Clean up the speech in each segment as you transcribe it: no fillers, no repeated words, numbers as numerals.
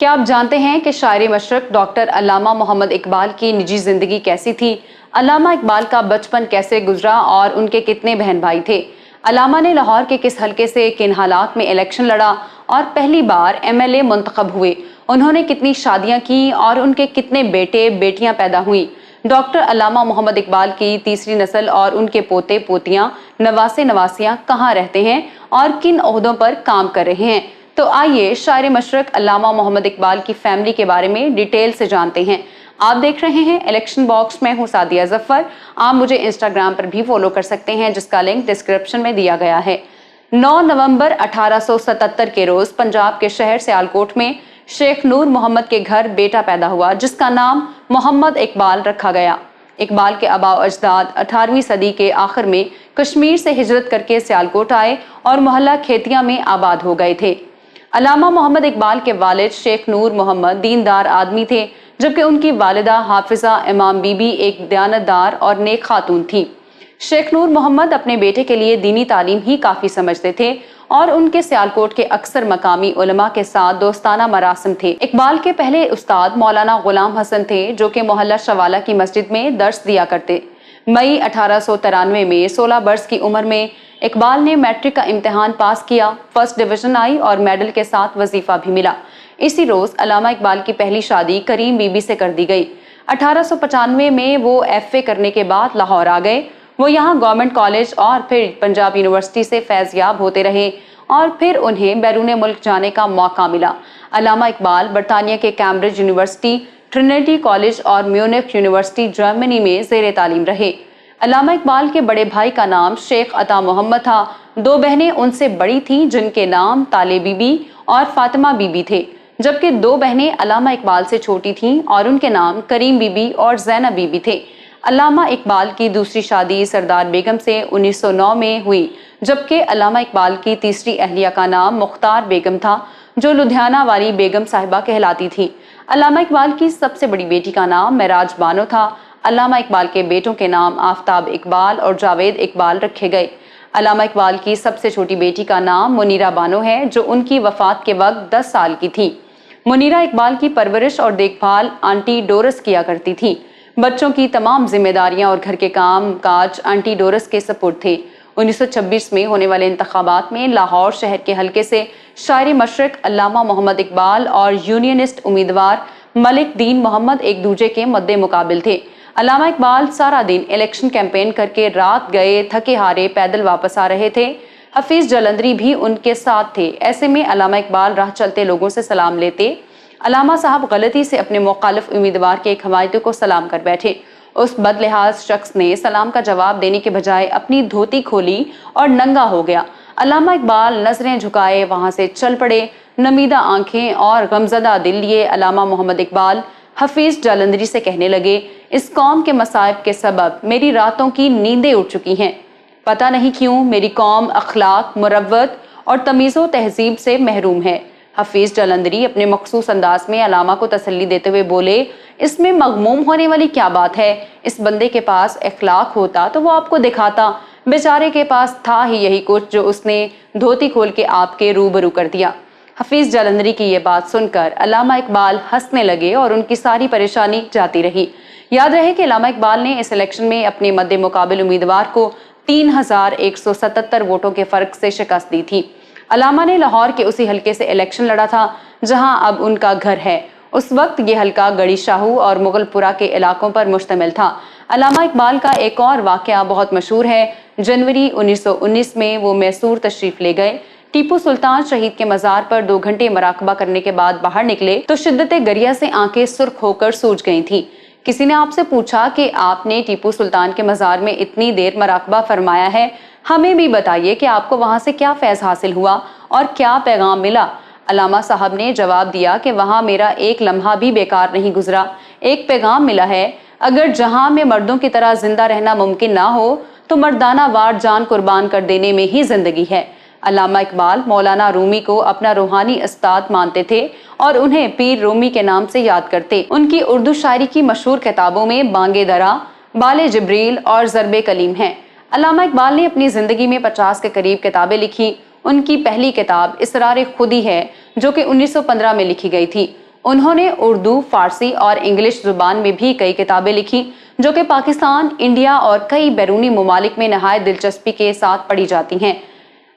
کیا آپ جانتے ہیں کہ شاعر مشرق ڈاکٹر علامہ محمد اقبال کی نجی زندگی کیسی تھی؟ علامہ اقبال کا بچپن کیسے گزرا اور ان کے کتنے بہن بھائی تھے؟ علامہ نے لاہور کے کس حلقے سے کن حالات میں الیکشن لڑا اور پہلی بار MLA منتخب ہوئے؟ انہوں نے کتنی شادیاں کی اور ان کے کتنے بیٹے بیٹیاں پیدا ہوئیں؟ ڈاکٹر علامہ محمد اقبال کی تیسری نسل اور ان کے پوتے پوتیاں نواسے نواسیاں کہاں رہتے ہیں اور کن عہدوں پر کام کر رہے ہیں؟ تو آئیے شاعر مشرق علامہ محمد اقبال کی فیملی کے بارے میں ڈیٹیل سے جانتے ہیں۔ آپ دیکھ رہے ہیں الیکشن باکس، میں ہوں سعدیہ ظفر۔ آپ مجھے انسٹاگرام پر بھی فالو کر سکتے ہیں جس کا لنک ڈسکرپشن میں دیا گیا ہے۔ 9 نومبر 1877 کے روز پنجاب کے شہر سیالکوٹ میں شیخ نور محمد کے گھر بیٹا پیدا ہوا جس کا نام محمد اقبال رکھا گیا۔ اقبال کے آباء و اجداد 18ویں صدی کے آخر میں کشمیر سے ہجرت کر کے سیالکوٹ آئے اور محلہ کھیتیاں میں آباد ہو گئے تھے۔ علامہ محمد اقبال کے والد شیخ نور محمد دیندار آدمی تھے جبکہ ان کی والدہ حافظہ امام بی بی ایک دیانتدار اور نیک خاتون تھی۔ شیخ نور محمد اپنے بیٹے کے لیے دینی تعلیم ہی کافی سمجھتے تھے اور ان کے سیالکوٹ کے اکثر مقامی علماء کے ساتھ دوستانہ مراسم تھے۔ اقبال کے پہلے استاد مولانا غلام حسن تھے جو کہ محلہ شوالہ کی مسجد میں درس دیا کرتے۔ مئی 1893 میں 16 برس کی عمر میں اقبال نے میٹرک کا امتحان پاس کیا، فرسٹ ڈویژن آئی اور میڈل کے ساتھ وظیفہ بھی ملا۔ اسی روز علامہ اقبال کی پہلی شادی کریم بی بی سے کر دی گئی۔ 1895 میں وہ FA کرنے کے بعد لاہور آ گئے۔ وہ یہاں گورنمنٹ کالج اور پھر پنجاب یونیورسٹی سے فیض یاب ہوتے رہے اور پھر انہیں بیرون ملک جانے کا موقع ملا۔ علامہ اقبال برطانیہ کے کیمبرج یونیورسٹی، ٹرینیٹی کالج اور میونخ یونیورسٹی جرمنی میں زیر تعلیم رہے۔ علامہ اقبال کے بڑے بھائی کا نام شیخ عطا محمد تھا۔ 2 بہنیں ان سے بڑی تھیں جن کے نام طالع بی بی اور فاطمہ بی بی تھے، جبکہ 2 بہنیں علامہ اقبال سے چھوٹی تھیں اور ان کے نام کریم بی بی اور زینب بی بی تھے۔ علامہ اقبال کی دوسری شادی سردار بیگم سے 1909 میں ہوئی جبکہ علامہ اقبال کی تیسری اہلیہ کا نام مختار بیگم تھا جو لدھیانہ والی بیگم صاحبہ کہلاتی تھی۔ علامہ اقبال کی سب سے بڑی بیٹی کا نام معراج بانو تھا۔ علامہ اقبال کے بیٹوں کے نام آفتاب اقبال اور جاوید اقبال رکھے گئے۔ علامہ اقبال کی سب سے چھوٹی بیٹی کا نام منیرہ بانو ہے جو ان کی وفات کے وقت 10 سال کی تھی۔ منیرہ اقبال کی پرورش اور دیکھ بھال آنٹی ڈورس کیا کرتی تھی۔ بچوں کی تمام ذمہ داریاں اور گھر کے کام کاج آنٹی ڈورس کے سپرد تھے۔ 1926 میں ہونے والے انتخابات میں لاہور شہر کے حلقے سے شاعر مشرق علامہ محمد اقبال اور یونینسٹ امیدوار ملک دین محمد ایک دوسرے کے مد مقابل تھے۔ علامہ اقبال سارا دن الیکشن کیمپین کر کے رات گئے تھکے ہارے پیدل واپس آ رہے تھے۔ حفیظ جلندری بھی ان کے ساتھ تھے۔ ایسے میں علامہ اقبال راہ چلتے لوگوں سے سلام لیتے۔ علامہ صاحب غلطی سے اپنے مخالف امیدوار کے ایک حمایتی کو سلام کر بیٹھے۔ اس بد لحاظ شخص نے سلام کا جواب دینے کے بجائے اپنی دھوتی کھولی اور ننگا ہو گیا۔ علامہ اقبال نظریں جھکائے وہاں سے چل پڑے۔ نمیدہ آنکھیں اور غمزدہ دل لیے علامہ محمد اقبال حفیظ جالندری سے کہنے لگے، اس قوم کے مصائب کے سبب میری راتوں کی نیندیں اٹھ چکی ہیں۔ پتہ نہیں کیوں میری قوم اخلاق، مروت اور تمیز و تہذیب سے محروم ہے۔ حفیظ جالندری اپنے مخصوص انداز میں علامہ کو تسلی دیتے ہوئے بولے، اس میں مغموم ہونے والی کیا بات ہے؟ اس بندے کے پاس اخلاق ہوتا تو وہ آپ کو دکھاتا، بیچارے کے پاس تھا ہی یہی کچھ جو اس نے دھوتی کھول کے آپ کے روبرو کر دیا۔ حفیظ جالندری کی یہ بات سن کر علامہ اقبال ہنسنے لگے اور ان کی ساری پریشانی جاتی رہی۔ یاد رہے کہ علامہ اقبال نے اس الیکشن میں اپنے مد مقابل امیدوار کو 3177 ووٹوں کے فرق سے شکست دی تھی۔ علامہ نے لاہور کے اسی حلقے سے الیکشن لڑا تھا جہاں اب ان کا گھر ہے۔ اس وقت یہ حلقہ گڑی شاہو اور مغل پورہ کے علاقوں پر مشتمل تھا۔ علامہ اقبال کا ایک اور واقعہ بہت مشہور ہے۔ جنوری 1919 میں وہ میسور تشریف لے گئے۔ ٹیپو سلطان شہید کے مزار پر 2 گھنٹے مراقبہ کرنے کے بعد باہر نکلے تو شدت گریہ سے آنکھیں سرخ ہو کر سوج گئی تھیں۔ کسی نے آپ سے پوچھا کہ آپ نے ٹیپو سلطان کے مزار میں اتنی دیر مراقبہ فرمایا ہے، ہمیں بھی بتائیے کہ آپ کو وہاں سے کیا فیض حاصل ہوا اور کیا پیغام ملا؟ علامہ صاحب نے جواب دیا کہ وہاں میرا ایک لمحہ بھی بیکار نہیں گزرا، ایک پیغام ملا ہے، اگر جہاں میں مردوں کی طرح زندہ رہنا ممکن نہ ہو تو مردانہ وار جان قربان کر دینے میں ہی زندگی ہے۔ علامہ اقبال مولانا رومی کو اپنا روحانی استاد مانتے تھے اور انہیں پیر رومی کے نام سے یاد کرتے۔ ان کی اردو شاعری کی مشہور کتابوں میں بانگ درا، بال جبریل اور ضرب کلیم ہیں۔ علامہ اقبال نے اپنی زندگی میں 50 کے قریب کتابیں لکھی۔ ان کی پہلی کتاب اسرار خودی ہے جو کہ 1915 میں لکھی گئی تھی۔ انہوں نے اردو، فارسی اور انگلش زبان میں بھی کئی کتابیں لکھی جو کہ پاکستان، انڈیا اور کئی بیرونی ممالک میں نہایت دلچسپی کے ساتھ پڑھی جاتی ہیں۔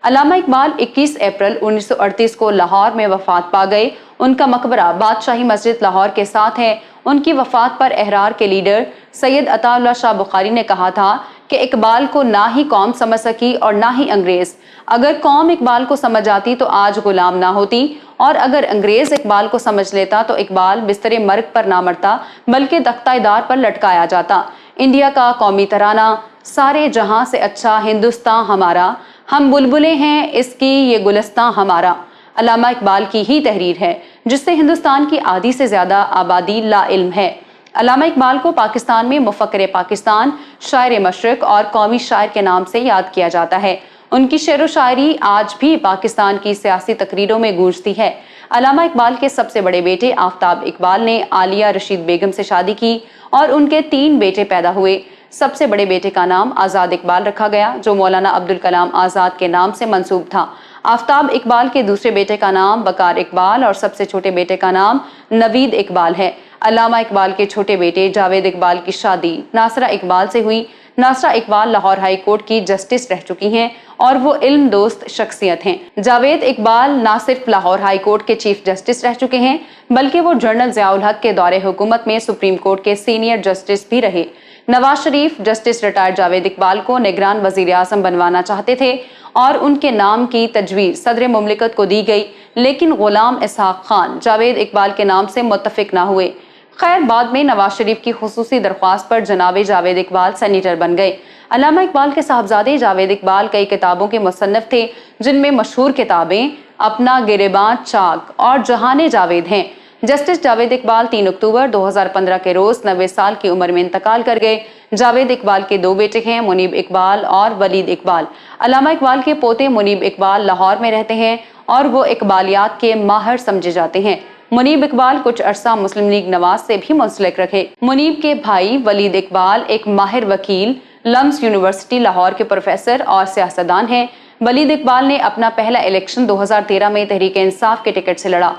علامہ اقبال 21 اپریل 1938 کو لاہور میں وفات پا گئے۔ ان کا مقبرہ بادشاہی مسجد لاہور کے ساتھ ہے۔ ان کی وفات پر احرار کے لیڈر سید عطا اللہ شاہ بخاری نے کہا تھا کہ اقبال کو نہ ہی قوم سمجھ سکی اور نہ ہی انگریز۔ اگر قوم اقبال کو سمجھ آتی تو آج غلام نہ ہوتی، اور اگر انگریز اقبال کو سمجھ لیتا تو اقبال بستر مرگ پر نہ مرتا بلکہ تختہ دار پر لٹکایا جاتا۔ انڈیا کا قومی ترانہ، سارے جہاں سے اچھا ہندوستان ہمارا، ہم بلبلیں ہیں اس کی یہ گلستان ہمارا، علامہ اقبال کی ہی تحریر ہے جس سے ہندوستان کی آدھی سے زیادہ آبادی لا علم ہے۔ علامہ اقبال کو پاکستان میں مفکر پاکستان، شاعر مشرق اور قومی شاعر کے نام سے یاد کیا جاتا ہے۔ ان کی شعر و شاعری آج بھی پاکستان کی سیاسی تقریروں میں گونجتی ہے۔ علامہ اقبال کے سب سے بڑے بیٹے آفتاب اقبال نے عالیہ رشید بیگم سے شادی کی اور ان کے 3 بیٹے پیدا ہوئے۔ سب سے بڑے بیٹے کا نام آزاد اقبال رکھا گیا جو مولانا عبدالکلام آزاد کے نام سے منسوب تھا۔ آفتاب اقبال کے دوسرے بیٹے کا نام وقار اقبال اور سب سے چھوٹے بیٹے کا نام نوید اقبال ہے۔ علامہ اقبال کے چھوٹے بیٹے جاوید اقبال کی شادی ناصرہ اقبال سے ہوئی۔ ناصرہ اقبال لاہور ہائی کورٹ کی جسٹس رہ چکی ہیں اور وہ علم دوست شخصیت ہیں۔ جاوید اقبال نہ صرف لاہور ہائی کورٹ کے چیف جسٹس رہ چکے ہیں بلکہ وہ جنرل ضیاء الحق کے دور حکومت میں سپریم کورٹ کے سینئر جسٹس بھی رہے۔ نواز شریف جسٹس ریٹائرڈ جاوید اقبال کو نگران وزیر اعظم بنوانا چاہتے تھے اور ان کے نام کی تجویز صدر مملکت کو دی گئی، لیکن غلام اسحاق خان جاوید اقبال کے نام سے متفق نہ ہوئے۔ خیر بعد میں نواز شریف کی خصوصی درخواست پر جناب جاوید اقبال سینیٹر بن گئے۔ علامہ اقبال کے صاحبزادے جاوید اقبال کئی کتابوں کے مصنف تھے جن میں مشہور کتابیں اپنا گریباں چاک اور جہان جاوید ہیں۔ جسٹس جاوید اقبال 3 اکتوبر 2015 کے روز 90 سال کی عمر میں انتقال کر گئے۔ جاوید اقبال کے 2 بیٹے ہیں، منیب اقبال اور ولید اقبال۔ علامہ اقبال کے پوتے منیب اقبال لاہور میں رہتے ہیں اور وہ اقبالیات کے ماہر سمجھے جاتے ہیں۔ منیب اقبال کچھ عرصہ مسلم لیگ نواز سے بھی منسلک رکھے۔ منیب کے بھائی ولید اقبال ایک ماہر وکیل، لمس یونیورسٹی لاہور کے پروفیسر اور سیاستدان ہیں۔ ولید اقبال نے اپنا پہلا الیکشن 2013 میں تحریک انصاف کے ٹکٹ سے لڑا۔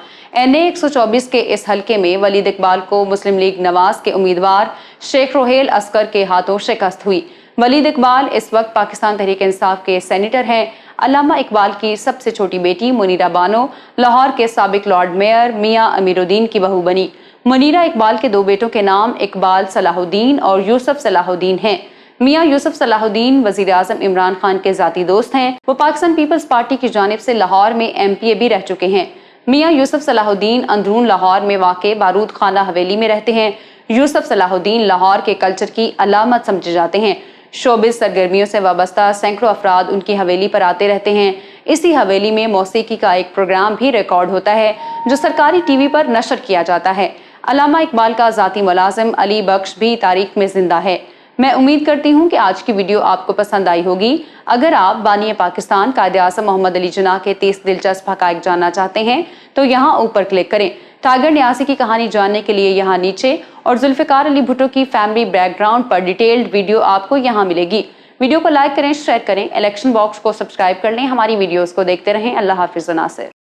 NA 124 کے اس حلقے میں ولید اقبال کو مسلم لیگ نواز کے امیدوار شیخ روہیل اصغر کے ہاتھوں شکست ہوئی۔ ولید اقبال اس وقت پاکستان تحریک انصاف کے سینیٹر ہیں۔ علامہ اقبال کی سب سے چھوٹی بیٹی منیرہ بانو لاہور کے سابق لارڈ میئر میاں امیر الدین کی بہو بنی۔ منیرہ اقبال کے 2 بیٹوں کے نام اقبال صلاح الدین اور یوسف صلاح الدین ہیں۔ میاں یوسف صلاح الدین وزیر اعظم عمران خان کے ذاتی دوست ہیں۔ وہ پاکستان پیپلز پارٹی کی جانب سے لاہور میں MPA بھی رہ چکے ہیں۔ میاں یوسف صلاح الدین اندرون لاہور میں واقع بارود خانہ حویلی میں رہتے ہیں۔ یوسف صلاح الدین لاہور کے کلچر کی علامت سمجھے جاتے ہیں۔ شوبز سرگرمیوں سے وابستہ سینکڑوں افراد ان کی حویلی پر آتے رہتے ہیں۔ اسی حویلی میں موسیقی کا ایک پروگرام بھی ریکارڈ ہوتا ہے جو سرکاری ٹی وی پر نشر کیا جاتا ہے۔ علامہ اقبال کا ذاتی ملازم علی بخش بھی تاریخ میں زندہ ہے۔ میں امید کرتی ہوں کہ آج کی ویڈیو آپ کو پسند آئی ہوگی۔ اگر آپ بانی پاکستان قائد اعظم محمد علی جناح کے 30 دلچسپ حقائق جاننا چاہتے ہیں تو یہاں اوپر کلک کریں۔ ٹائیگر نیازی کی کہانی جاننے کے لیے یہاں نیچے، اور ذوالفقار علی بھٹو کی فیملی بیک گراؤنڈ پر ڈیٹیلڈ ویڈیو آپ کو یہاں ملے گی۔ ویڈیو کو لائک کریں، شیئر کریں، الیکشن باکس کو سبسکرائب کر لیں۔ ہماری ویڈیوز کو دیکھتے رہیں۔ اللہ حافظ ناصر۔